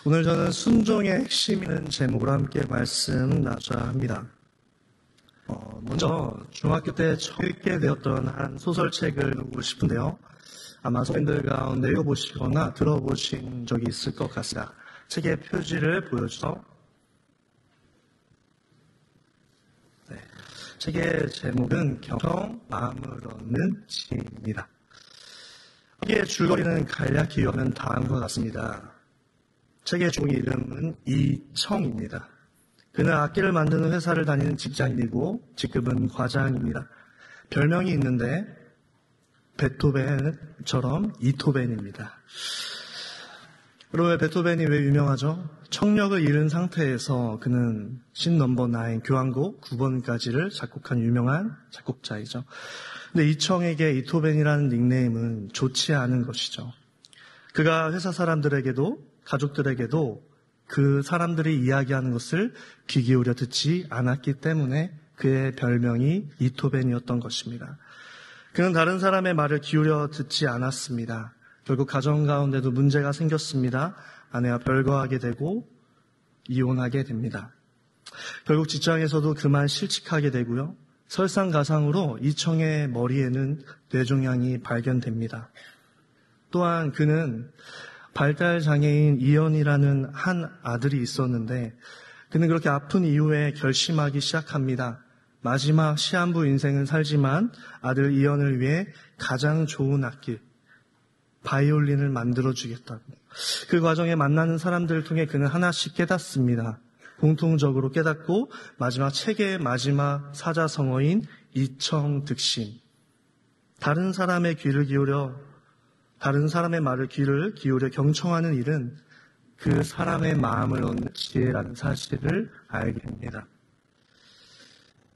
오늘 저는 순종의 핵심이라는 제목으로 함께 말씀 나누자 합니다. 먼저 중학교 때 처음 읽게 되었던 한 소설책을 읽고 싶은데요. 아마 선생님들 가운데 읽어보시거나 들어보신 적이 있을 것 같습니다. 책의 표지를 보여주죠. 네. 책의 제목은 경청 마음을 얻는 지혜입니다. 여기에 줄거리는 간략히 요하면 다음과 같습니다. 책의 종이 이름은 이청입니다. 그는 악기를 만드는 회사를 다니는 직장인이고 직급은 과장입니다. 별명이 있는데 베토벤처럼 이토벤입니다. 그러면 베토벤이 왜 유명하죠? 청력을 잃은 상태에서 그는 신 넘버 9 교향곡 9번까지를 작곡한 유명한 작곡자이죠. 근데 이청에게 이토벤이라는 닉네임은 좋지 않은 것이죠. 그가 회사 사람들에게도 가족들에게도 그 사람들이 이야기하는 것을 귀 기울여 듣지 않았기 때문에 그의 별명이 이토벤이었던 것입니다. 그는 다른 사람의 말을 기울여 듣지 않았습니다. 결국 가정 가운데도 문제가 생겼습니다. 아내와 별거하게 되고 이혼하게 됩니다. 결국 직장에서도 그만 실직하게 되고요. 설상가상으로 이청의 머리에는 뇌종양이 발견됩니다. 또한 그는 발달장애인 이현이라는 한 아들이 있었는데 그는 그렇게 아픈 이후에 결심하기 시작합니다. 마지막 시한부 인생은 살지만 아들 이현을 위해 가장 좋은 악기 바이올린을 만들어주겠다고. 그 과정에 만나는 사람들을 통해 그는 하나씩 깨닫습니다. 공통적으로 깨닫고 마지막 책의 마지막 사자성어인 이청득심. 다른 사람의 말을 귀를 기울여 경청하는 일은 그 사람의 마음을 얻는 지혜라는 사실을 알게 됩니다.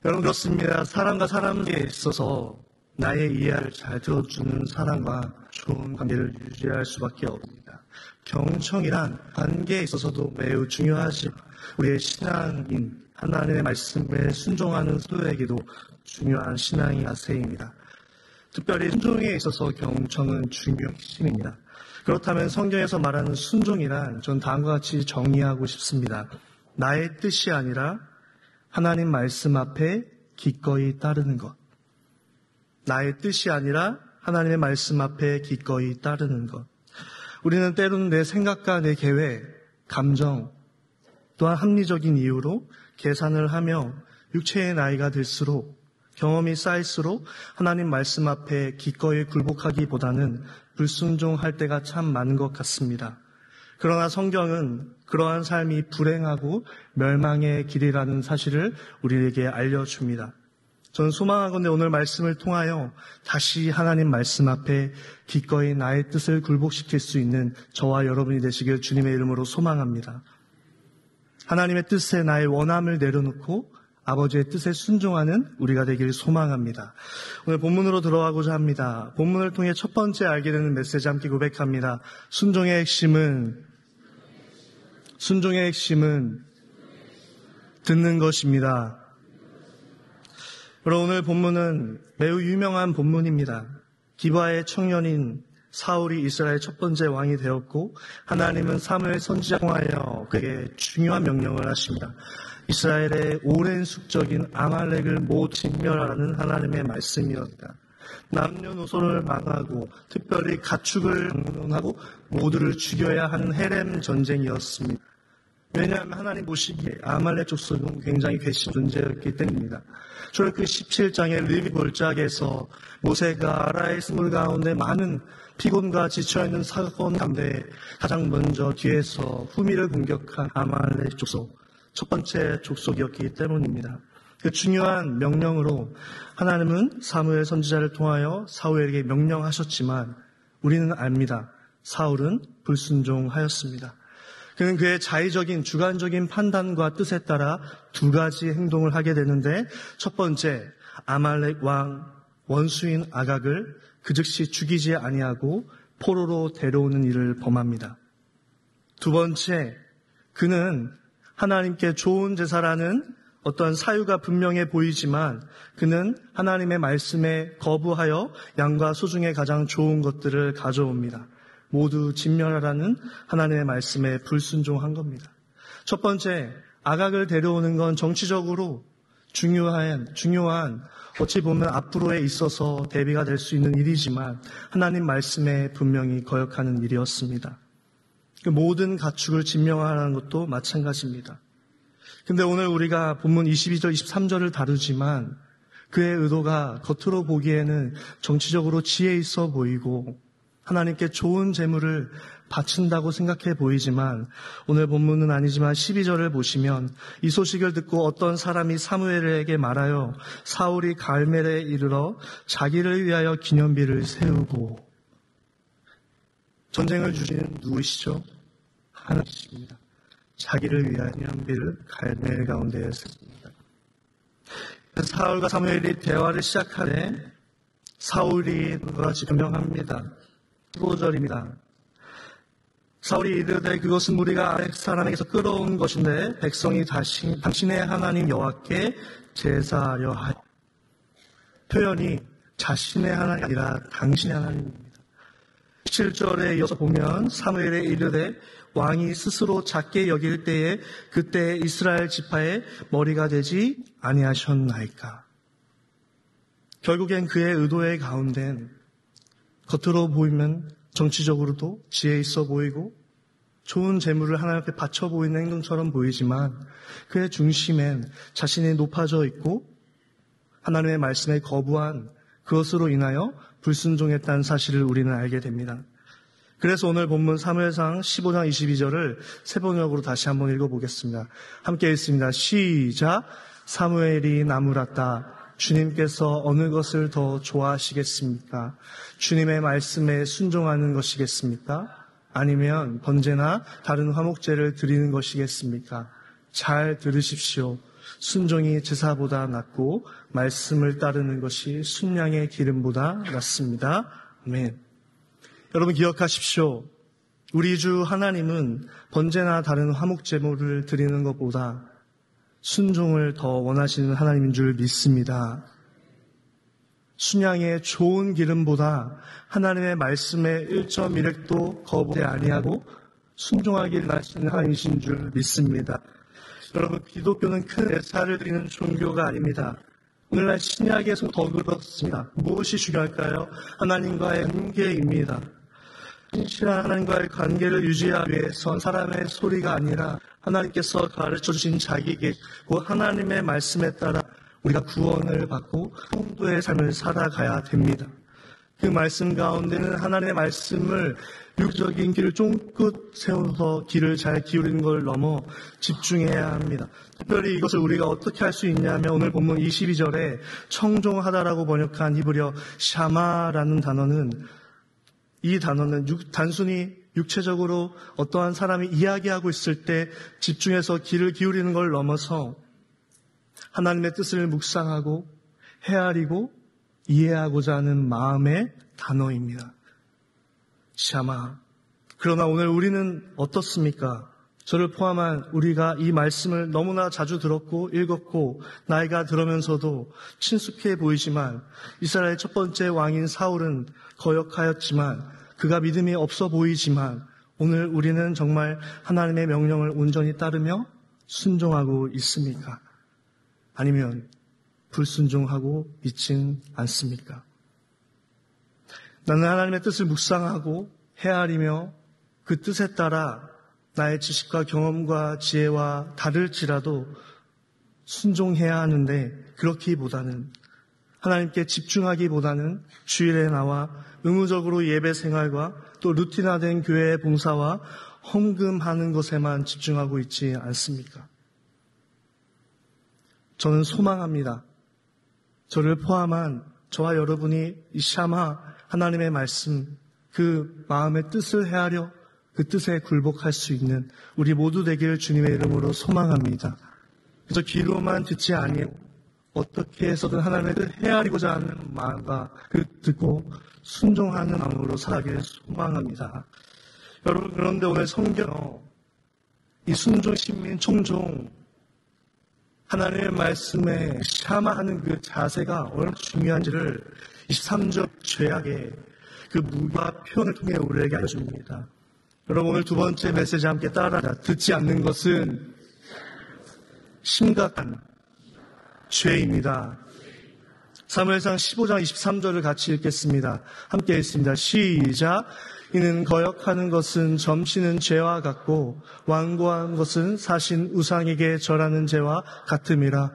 여러분 그렇습니다. 사람과 사람에 있어서 나의 이해를 잘 들어주는 사람과 좋은 관계를 유지할 수밖에 없습니다. 경청이란 관계에 있어서도 매우 중요하지만 우리의 신앙인 하나님의 말씀에 순종하는 소유에게도 중요한 신앙의 자세입니다. 특별히 순종에 있어서 경청은 중요한 핵심입니다. 그렇다면 성경에서 말하는 순종이란 전 다음과 같이 정의하고 싶습니다. 나의 뜻이 아니라 하나님 말씀 앞에 기꺼이 따르는 것. 나의 뜻이 아니라 하나님의 말씀 앞에 기꺼이 따르는 것. 우리는 때로는 내 생각과 내 계획, 감정, 또한 합리적인 이유로 계산을 하며 육체의 나이가 들수록 경험이 쌓일수록 하나님 말씀 앞에 기꺼이 굴복하기보다는 불순종할 때가 참 많은 것 같습니다. 그러나 성경은 그러한 삶이 불행하고 멸망의 길이라는 사실을 우리에게 알려줍니다. 저는 소망하건대 오늘 말씀을 통하여 다시 하나님 말씀 앞에 기꺼이 나의 뜻을 굴복시킬 수 있는 저와 여러분이 되시길 주님의 이름으로 소망합니다. 하나님의 뜻에 나의 원함을 내려놓고 아버지의 뜻에 순종하는 우리가 되기를 소망합니다. 오늘 본문으로 들어가고자 합니다. 본문을 통해 첫 번째 알게 되는 메시지 함께 고백합니다. 순종의 핵심은 듣는 것입니다. 그럼 오늘 본문은 매우 유명한 본문입니다. 기브아의 청년인 사울이 이스라엘 첫 번째 왕이 되었고 하나님은 사무엘 선지자를 통하여 그에게 중요한 명령을 하십니다. 이스라엘의 오랜 숙적인 아말렉을 모두 진멸하라는 하나님의 말씀이었다. 남녀노소를 망하고 특별히 가축을 방문하고 모두를 죽여야 하는 헤렘 전쟁이었습니다. 왜냐하면 하나님 보시기에 아말렉 족속은 굉장히 괘씸한 존재였기 때문입니다. 출애굽기 17장의 르비 골짜기에서 모세가 아라의 스물 가운데 많은 피곤과 지쳐있는 사건 가운데 가장 먼저 뒤에서 후미를 공격한 아말렉 족속, 첫 번째 족속이었기 때문입니다. 그 중요한 명령으로 하나님은 사무엘 선지자를 통하여 사울에게 명령하셨지만 우리는 압니다. 사울은 불순종하였습니다. 그는 그의 자의적인 주관적인 판단과 뜻에 따라 두 가지 행동을 하게 되는데 첫 번째, 아말렉 왕 원수인 아각을 그 즉시 죽이지 아니하고 포로로 데려오는 일을 범합니다. 두 번째, 그는 하나님께 좋은 제사라는 어떤 사유가 분명해 보이지만 그는 하나님의 말씀에 거부하여 양과 소 중에 가장 좋은 것들을 가져옵니다. 모두 진멸하라는 하나님의 말씀에 불순종한 겁니다. 첫 번째, 아각을 데려오는 건 정치적으로 중요한 어찌 보면 앞으로에 있어서 대비가 될 수 있는 일이지만 하나님 말씀에 분명히 거역하는 일이었습니다. 그 모든 가축을 진멸하는 것도 마찬가지입니다. 근데 오늘 우리가 본문 22절, 23절을 다루지만 그의 의도가 겉으로 보기에는 정치적으로 지혜 있어 보이고 하나님께 좋은 재물을 바친다고 생각해 보이지만 오늘 본문은 아니지만 12절을 보시면 이 소식을 듣고 어떤 사람이 사무엘에게 말하여 사울이 갈멜에 이르러 자기를 위하여 기념비를 세우고 전쟁을 주시는 누구시죠? 하나님이십니다. 자기를 위하여 기념비를 갈멜 가운데에 세웁니다. 사울과 사무엘이 대화를 시작하되 사울이 그같이 변명합니다. 15절입니다. 사울이 이르되 그것은 우리가 아렉 사람에게서 끌어온 것인데 백성이 당신의 하나님 여호와께 제사하려 하여. 표현이 자신의 하나님이 아니라 당신의 하나님입니다. 7절에 이어서 보면 사무엘에 이르되 왕이 스스로 작게 여길 때에 그때 이스라엘 지파의 머리가 되지 아니하셨나이까. 결국엔 그의 의도의 가운데는 겉으로 보이면 정치적으로도 지혜 있어 보이고 좋은 재물을 하나님 앞에 바쳐 보이는 행동처럼 보이지만 그의 중심엔 자신이 높아져 있고 하나님의 말씀에 거부한 그것으로 인하여 불순종했다는 사실을 우리는 알게 됩니다. 그래서 오늘 본문 사무엘상 15장 22절을 세 번역으로 다시 한번 읽어보겠습니다. 함께 읽습니다. 시작. 사무엘이 나무랐다. 주님께서 어느 것을 더 좋아하시겠습니까? 주님의 말씀에 순종하는 것이겠습니까? 아니면 번제나 다른 화목제를 드리는 것이겠습니까? 잘 들으십시오. 순종이 제사보다 낫고 말씀을 따르는 것이 순양의 기름보다 낫습니다. 아멘. 여러분 기억하십시오. 우리 주 하나님은 번제나 다른 화목제물을 드리는 것보다 순종을 더 원하시는 하나님인 줄 믿습니다. 순양의 좋은 기름보다 하나님의 말씀에 1.1획도 거부하지 아니하고 순종하기를 하시는 하나님이신 줄 믿습니다. 여러분 기독교는 큰 제사를 드리는 종교가 아닙니다. 오늘날 신약에서 더 그렇습니다. 무엇이 중요할까요? 하나님과의 관계입니다. 신실한 하나님과의 관계를 유지하기 위해선 사람의 소리가 아니라 하나님께서 가르쳐주신 자기 길, 곧 하나님의 말씀에 따라 우리가 구원을 받고 성도의 삶을 살아가야 됩니다. 그 말씀 가운데는 하나님의 말씀을 육적인 길을 쫑긋 세워서 길을 잘 기울이는 걸 넘어 집중해야 합니다. 특별히 이것을 우리가 어떻게 할 수 있냐면 오늘 본문 22절에 청종하다라고 번역한 히브리어 샤마라는 단어는 이 단어는 단순히 육체적으로 어떠한 사람이 이야기하고 있을 때 집중해서 귀를 기울이는 걸 넘어서 하나님의 뜻을 묵상하고 헤아리고 이해하고자 하는 마음의 단어입니다. 샤마. 그러나 오늘 우리는 어떻습니까? 저를 포함한 우리가 이 말씀을 너무나 자주 들었고 읽었고 나이가 들으면서도 친숙해 보이지만 이스라엘의 첫 번째 왕인 사울은 거역하였지만 그가 믿음이 없어 보이지만 오늘 우리는 정말 하나님의 명령을 온전히 따르며 순종하고 있습니까? 아니면 불순종하고 있진 않습니까? 나는 하나님의 뜻을 묵상하고 헤아리며 그 뜻에 따라 나의 지식과 경험과 지혜와 다를지라도 순종해야 하는데 그렇기보다는 하나님께 집중하기보다는 주일에 나와 의무적으로 예배 생활과 또 루틴화된 교회의 봉사와 헌금하는 것에만 집중하고 있지 않습니까? 저는 소망합니다. 저를 포함한 저와 여러분이 이 샤마 하나님의 말씀 그 마음의 뜻을 헤아려 그 뜻에 굴복할 수 있는 우리 모두 되기를 주님의 이름으로 소망합니다. 그래서 귀로만 듣지 아니하고 어떻게 해서든 하나님의 뜻을 헤아리고자 하는 마음과 그 듣고 순종하는 마음으로 살아가기를 소망합니다. 여러분 그런데 오늘 성경 이 순종 신민 청종 하나님의 말씀에 샤마하는 그 자세가 얼마나 중요한지를 23절 죄악에 그 무기와 표현을 통해 우리에게 알려줍니다. 여러분, 오늘 두 번째 메시지 함께 따라하자. 듣지 않는 것은 심각한 죄입니다. 사무엘상 15장 23절을 같이 읽겠습니다. 함께 읽습니다. 시작. 이는 거역하는 것은 점치는 죄와 같고 완고한 것은 사신 우상에게 절하는 죄와 같음이라.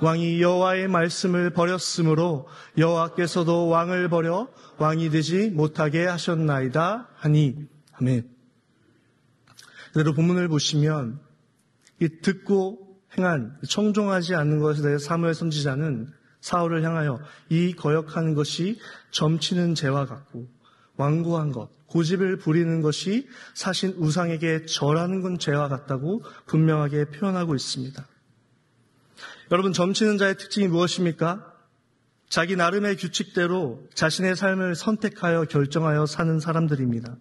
왕이 여호와의 말씀을 버렸으므로 여호와께서도 왕을 버려 왕이 되지 못하게 하셨나이다 하니. 아멘. 그대로 본문을 보시면 이 듣고 행한 청종하지 않는 것에 대해 사무엘 선지자는 사울을 향하여 이 거역하는 것이 점치는 죄와 같고 완고한 것, 고집을 부리는 것이 사신 우상에게 절하는 건 죄와 같다고 분명하게 표현하고 있습니다. 여러분, 점치는 자의 특징이 무엇입니까? 자기 나름의 규칙대로 자신의 삶을 선택하여 결정하여 사는 사람들입니다.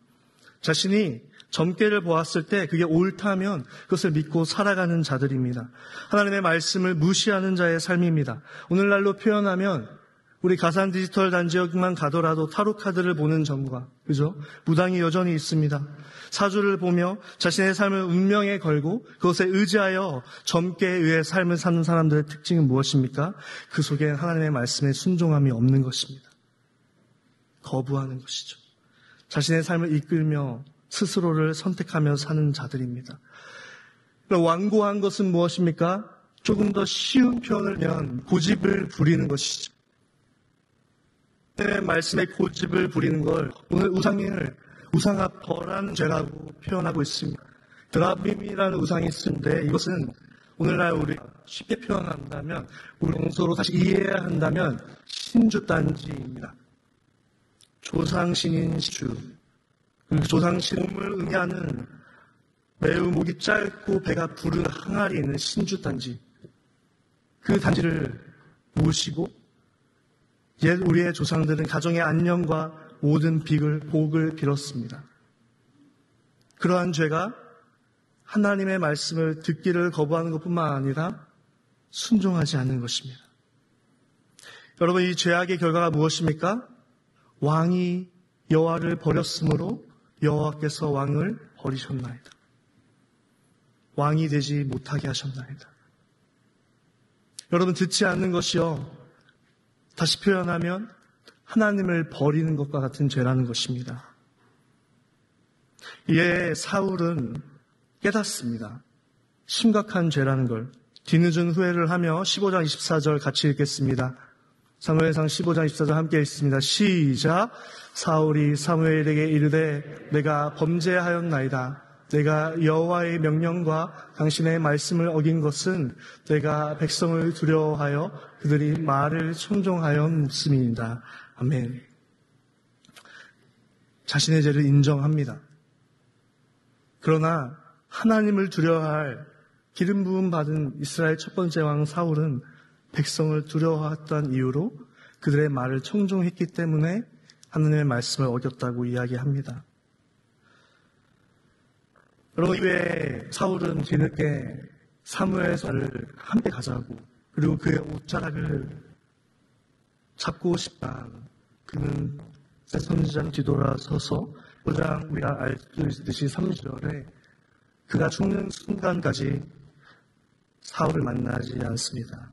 자신이 점괘를 보았을 때 그게 옳다면 그것을 믿고 살아가는 자들입니다. 하나님의 말씀을 무시하는 자의 삶입니다. 오늘날로 표현하면 우리 가산 디지털 단지역만 가더라도 타로 카드를 보는 점과, 그죠? 무당이 여전히 있습니다. 사주를 보며 자신의 삶을 운명에 걸고 그것에 의지하여 점괘에 의해 삶을 사는 사람들의 특징은 무엇입니까? 그 속에 하나님의 말씀에 순종함이 없는 것입니다. 거부하는 것이죠. 자신의 삶을 이끌며 스스로를 선택하며 사는 자들입니다. 완고한 것은 무엇입니까? 조금 더 쉬운 표현을 하면 고집을 부리는 것이죠. 하나님의 말씀에 고집을 부리는 걸 오늘 우상아 벌하는 죄라고 표현하고 있습니다. 드라빔이라는 우상이 있는데 이것은 오늘날 우리 쉽게 표현한다면 우리 용서로 다시 이해해야 한다면 신주단지입니다. 조상신인 신주. 조상신을 의미하는 매우 목이 짧고 배가 부른 항아리에 있는 신주단지. 그 단지를 모시고 옛 우리의 조상들은 가정의 안녕과 모든 복을 빌었습니다. 그러한 죄가 하나님의 말씀을 듣기를 거부하는 것뿐만 아니라 순종하지 않는 것입니다. 여러분, 이 죄악의 결과가 무엇입니까? 왕이 여호와를 버렸으므로 여호와께서 왕을 버리셨나이다. 왕이 되지 못하게 하셨나이다. 여러분, 듣지 않는 것이요, 다시 표현하면 하나님을 버리는 것과 같은 죄라는 것입니다. 이에 사울은 깨닫습니다. 심각한 죄라는 걸. 뒤늦은 후회를 하며 15장 24절 같이 읽겠습니다. 사무엘상 15장 24절 함께 읽습니다. 시작. 사울이 사무엘에게 이르되 내가 범죄하였나이다. 내가 여호와의 명령과 당신의 말씀을 어긴 것은 내가 백성을 두려워하여 그들이 말을 청종하였음이니이다. 아멘. 자신의 죄를 인정합니다. 그러나 하나님을 두려워할 기름 부음 받은 이스라엘 첫 번째 왕 사울은 백성을 두려워했던 이유로 그들의 말을 청종했기 때문에 하나님의 말씀을 어겼다고 이야기합니다. 여러분, 이후에 사울은 뒤늦게 사무엘서를 함께 가자고, 그리고 그의 옷자락을 잡고 싶다. 그는 선지자는 뒤돌아서서 5장 우리가 알 수 있듯이 3절에 그가 죽는 순간까지 사울을 만나지 않습니다.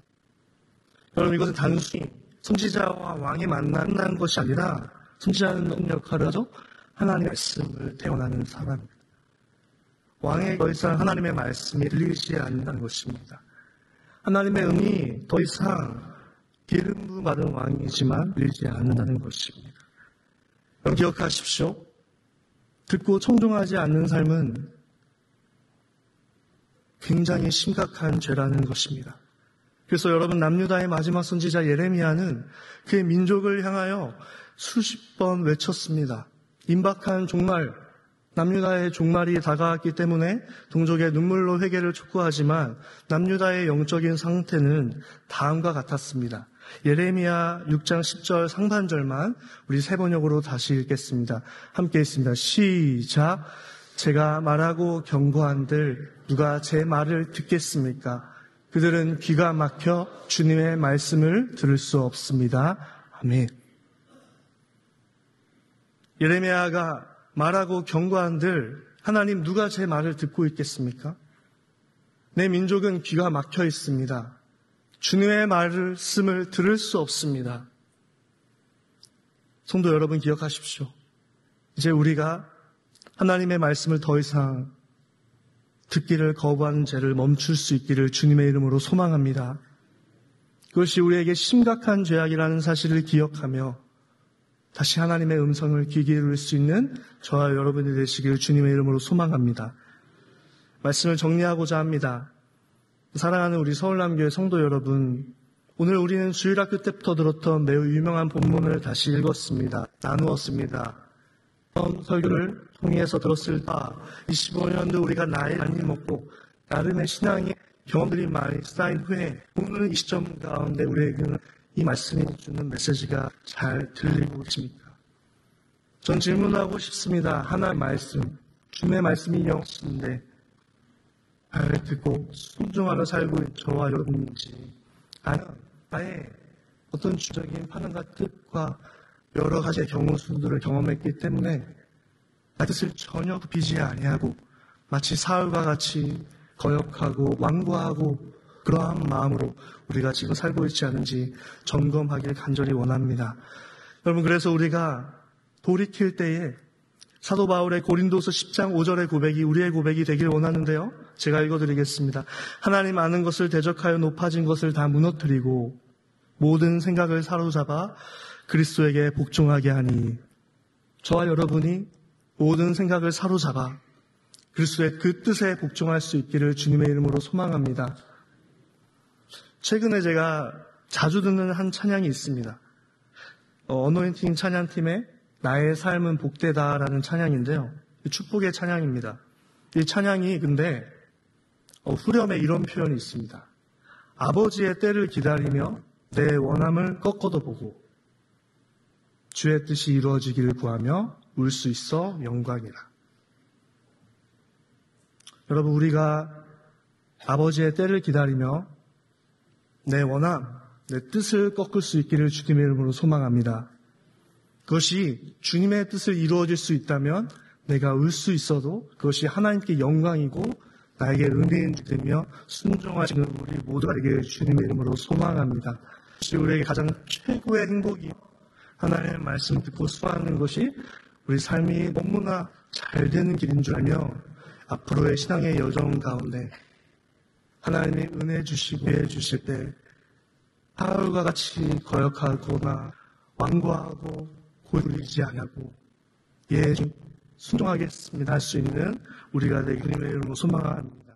여러분, 이것은 단순히 선지자와 왕이 만난 것이 아니라 선지자는 어떤 역할을 하죠? 하나님의 말씀을 대원하는 사람입니다. 왕에게 더 이상 하나님의 말씀이 들리지 않는다는 것입니다. 하나님의 음이 더 이상 기름 부음 받은 왕이지만 들리지 않는다는 것입니다. 여러분, 기억하십시오. 듣고 청종하지 않는 삶은 굉장히 심각한 죄라는 것입니다. 그래서 여러분, 남유다의 마지막 선지자 예레미야는 그의 민족을 향하여 수십 번 외쳤습니다. 임박한 종말, 남유다의 종말이 다가왔기 때문에 동족의 눈물로 회개를 촉구하지만 남유다의 영적인 상태는 다음과 같았습니다. 예레미야 6장 10절 상반절만 우리 세 번역으로 다시 읽겠습니다. 함께 읽습니다. 시작. 제가 말하고 경고한들 누가 제 말을 듣겠습니까? 그들은 귀가 막혀 주님의 말씀을 들을 수 없습니다. 아멘. 예레미야가 말하고 경고한들 하나님 누가 제 말을 듣고 있겠습니까? 내 민족은 귀가 막혀 있습니다. 주님의 말씀을 들을 수 없습니다. 성도 여러분 기억하십시오. 이제 우리가 하나님의 말씀을 더 이상 듣기를 거부하는 죄를 멈출 수 있기를 주님의 이름으로 소망합니다. 그것이 우리에게 심각한 죄악이라는 사실을 기억하며 다시 하나님의 음성을 귀 기울일 수 있는 저와 여러분이 되시기를 주님의 이름으로 소망합니다. 말씀을 정리하고자 합니다. 사랑하는 우리 서울남교회 성도 여러분, 오늘 우리는 주일학교 때부터 들었던 매우 유명한 본문을 다시 읽었습니다. 나누었습니다. 처음 설교를 통해서 들었을 때 25년도 우리가 나이 많이 먹고 나름의 신앙의 경험들이 많이 쌓인 후에 오늘 이 시점 가운데 우리에게는 이 말씀이 주는 메시지가 잘 들리고 있습니까? 전 질문하고 싶습니다. 하나의 말씀, 주님의 말씀이 영신데 잘 듣고 순종하며 살고 있는 저와 여러분인지 아니면 나의 어떤 주적인 판단과 뜻과 여러 가지의 경우수들을 경험했기 때문에 나 뜻을 전혀 굽히지 아니하고 마치 사울과 같이 거역하고 완고하고 그러한 마음으로 우리가 지금 살고 있지 않은지 점검하길 간절히 원합니다. 여러분, 그래서 우리가 돌이킬 때에 사도 바울의 고린도서 10장 5절의 고백이 우리의 고백이 되길 원하는데요. 제가 읽어드리겠습니다. 하나님 아는 것을 대적하여 높아진 것을 다 무너뜨리고 모든 생각을 사로잡아 그리스도에게 복종하게 하니, 저와 여러분이 모든 생각을 사로잡아 그리스도의 그 뜻에 복종할 수 있기를 주님의 이름으로 소망합니다. 최근에 제가 자주 듣는 한 찬양이 있습니다. 어노인팅 찬양팀의 나의 삶은 복되다라는 찬양인데요. 축복의 찬양입니다. 이 찬양이 근데 후렴에 이런 표현이 있습니다. 아버지의 때를 기다리며 내 원함을 꺾어도 보고 주의 뜻이 이루어지기를 구하며 울 수 있어 영광이라. 여러분, 우리가 아버지의 때를 기다리며 내 원함, 내 뜻을 꺾을 수 있기를 주님의 이름으로 소망합니다. 그것이 주님의 뜻을 이루어질 수 있다면 내가 울 수 있어도 그것이 하나님께 영광이고 나에게 은혜인 되며 순종하시는 우리 모두가 되기를 주님의 이름으로 소망합니다. 그것이 우리에게 가장 최고의 행복이요, 하나님의 말씀 듣고 수고하는 것이 우리 삶이 너무나 잘 되는 길인 줄 알며 앞으로의 신앙의 여정 가운데 하나님이 은혜 주시고 해 주실 때 사울과 같이 거역하거나 완고하고 고리지 않고 예 순종하겠습니다 할 수 있는 우리가 되기를 소망합니다.